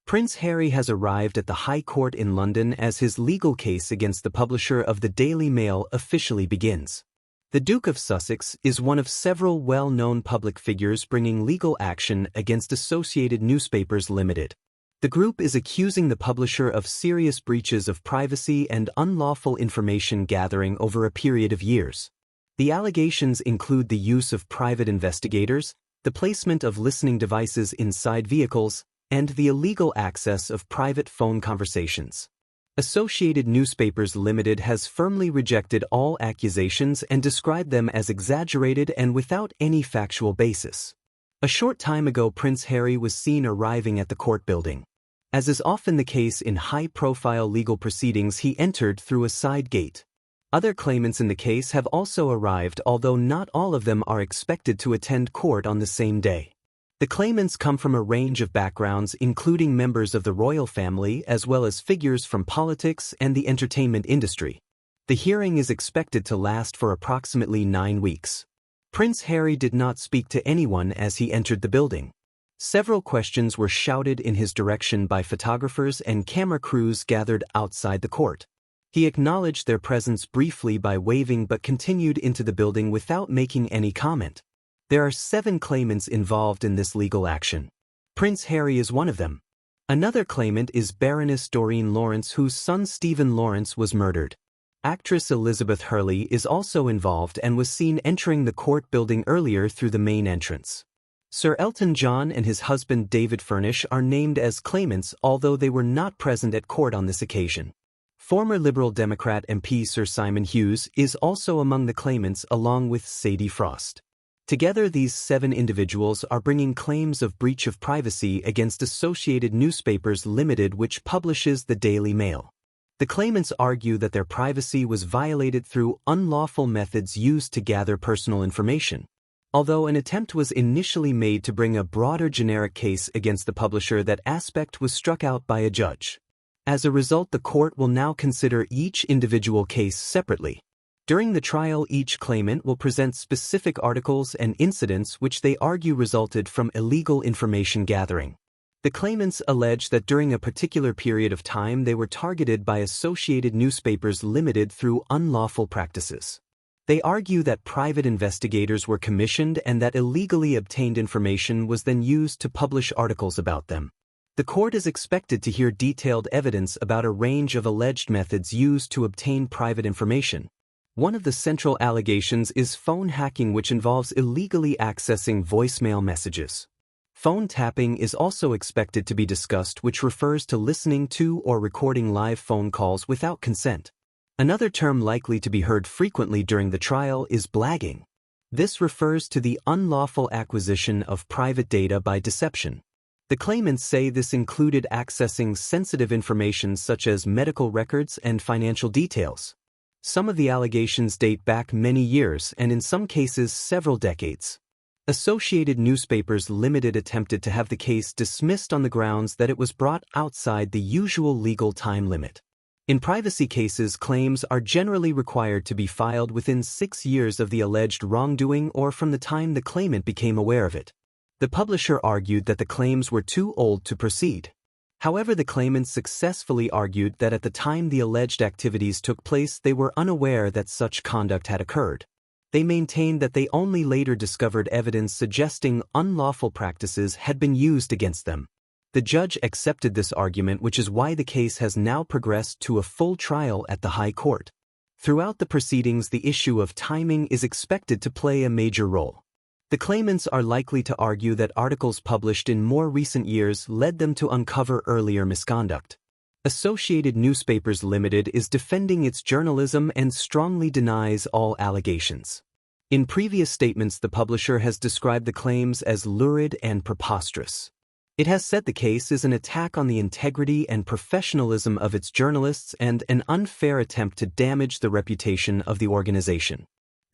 Prince Harry has arrived at the High Court in London as his legal case against the publisher of the Daily Mail officially begins. The Duke of Sussex is one of several well-known public figures bringing legal action against Associated Newspapers Limited. The group is accusing the publisher of serious breaches of privacy and unlawful information gathering over a period of years. The allegations include the use of private investigators, the placement of listening devices inside vehicles, and the illegal access of private phone conversations. Associated Newspapers Limited has firmly rejected all accusations and described them as exaggerated and without any factual basis. A short time ago, Prince Harry was seen arriving at the court building. As is often the case in high-profile legal proceedings, he entered through a side gate. Other claimants in the case have also arrived, although not all of them are expected to attend court on the same day. The claimants come from a range of backgrounds, including members of the royal family as well as figures from politics and the entertainment industry. The hearing is expected to last for approximately 9 weeks. Prince Harry did not speak to anyone as he entered the building. Several questions were shouted in his direction by photographers and camera crews gathered outside the court. He acknowledged their presence briefly by waving but continued into the building without making any comment. There are 7 claimants involved in this legal action. Prince Harry is one of them. Another claimant is Baroness Doreen Lawrence, whose son Stephen Lawrence was murdered. Actress Elizabeth Hurley is also involved and was seen entering the court building earlier through the main entrance. Sir Elton John and his husband David Furnish are named as claimants, although they were not present at court on this occasion. Former Liberal Democrat MP Sir Simon Hughes is also among the claimants, along with Sadie Frost. Together, these 7 individuals are bringing claims of breach of privacy against Associated Newspapers Limited, which publishes the Daily Mail. The claimants argue that their privacy was violated through unlawful methods used to gather personal information. Although an attempt was initially made to bring a broader generic case against the publisher, that aspect was struck out by a judge. As a result, the court will now consider each individual case separately. During the trial, each claimant will present specific articles and incidents which they argue resulted from illegal information gathering. The claimants allege that during a particular period of time they were targeted by Associated Newspapers Limited through unlawful practices. They argue that private investigators were commissioned and that illegally obtained information was then used to publish articles about them. The court is expected to hear detailed evidence about a range of alleged methods used to obtain private information. One of the central allegations is phone hacking, which involves illegally accessing voicemail messages. Phone tapping is also expected to be discussed, which refers to listening to or recording live phone calls without consent. Another term likely to be heard frequently during the trial is blagging. This refers to the unlawful acquisition of private data by deception. The claimants say this included accessing sensitive information such as medical records and financial details. Some of the allegations date back many years and in some cases several decades. Associated Newspapers Limited attempted to have the case dismissed on the grounds that it was brought outside the usual legal time limit. In privacy cases, claims are generally required to be filed within 6 years of the alleged wrongdoing or from the time the claimant became aware of it. The publisher argued that the claims were too old to proceed. However, the claimants successfully argued that at the time the alleged activities took place, they were unaware that such conduct had occurred. They maintained that they only later discovered evidence suggesting unlawful practices had been used against them. The judge accepted this argument, which is why the case has now progressed to a full trial at the High Court. Throughout the proceedings, the issue of timing is expected to play a major role. The claimants are likely to argue that articles published in more recent years led them to uncover earlier misconduct. Associated Newspapers Limited is defending its journalism and strongly denies all allegations. In previous statements, the publisher has described the claims as lurid and preposterous. It has said the case is an attack on the integrity and professionalism of its journalists and an unfair attempt to damage the reputation of the organization.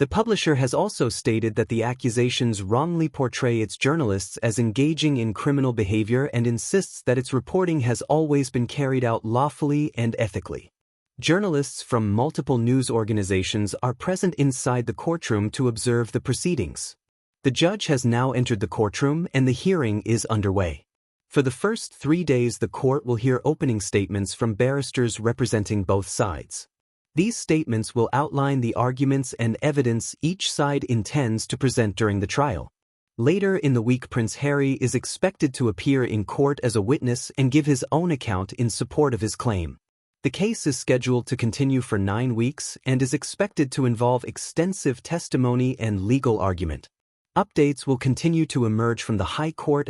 The publisher has also stated that the accusations wrongly portray its journalists as engaging in criminal behavior and insists that its reporting has always been carried out lawfully and ethically. Journalists from multiple news organizations are present inside the courtroom to observe the proceedings. The judge has now entered the courtroom and the hearing is underway. For the first 3 days, the court will hear opening statements from barristers representing both sides. These statements will outline the arguments and evidence each side intends to present during the trial. Later in the week, Prince Harry is expected to appear in court as a witness and give his own account in support of his claim. The case is scheduled to continue for 9 weeks and is expected to involve extensive testimony and legal argument. Updates will continue to emerge from the High Court